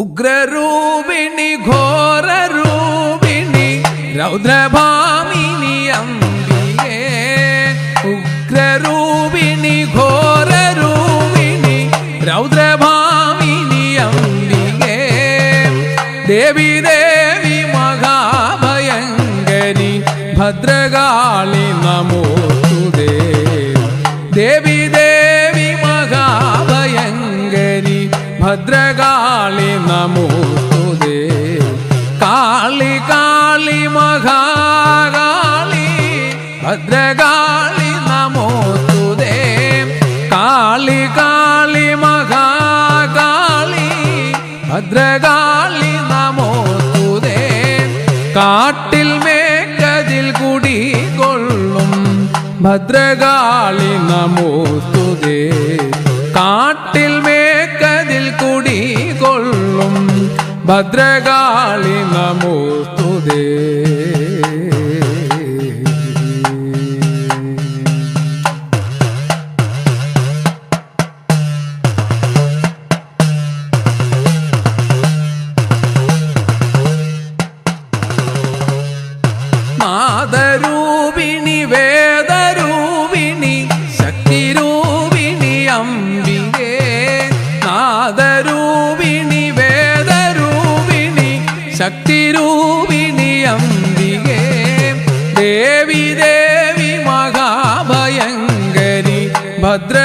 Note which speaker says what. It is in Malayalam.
Speaker 1: ഉഗ്രരൂപിണി ഘോരരൂപിണി രൗദ്രഭാമിനി അംബികേ. ഉഗ്രരൂപിണി ഘോരരൂപിണി രൗദ്രഭാമിനി അംബികേ. ദേവി ദേവി മഹാഭയങ്കരി ഭദ്രകാളി നമോസ്തുതേ. ദേവി ദേവി മഹാഭയങ്കരി ഭദ്രകാളി നമോസ്തുതേ. കാളി കാളി മഹാകാളി ഭദ്രകാളി നമോസ്തുതേ. കാളി കാളി മഹാകാളി ഭദ്രകാളി നമോസ്തുതേ. കാട്ടിൽ മേഘതിൽ കുടികൊള്ളും ഭദ്രകാളി നമോസ്തുതേ. കാട്ടിൽ മേഘതിൽ കുടികൊള്ളും ഭദ്രകാളി നമോസ്തുതേ. നാദരൂപിണി വേദരൂപിണി ശക്തിരൂപിണി അംബികേ. നാദരൂപിണി വേദരൂപിണി ശക്തിരൂപിണി അംബികേ. ദേവി ദേവി മഹാഭയങ്കരി ഭദ്ര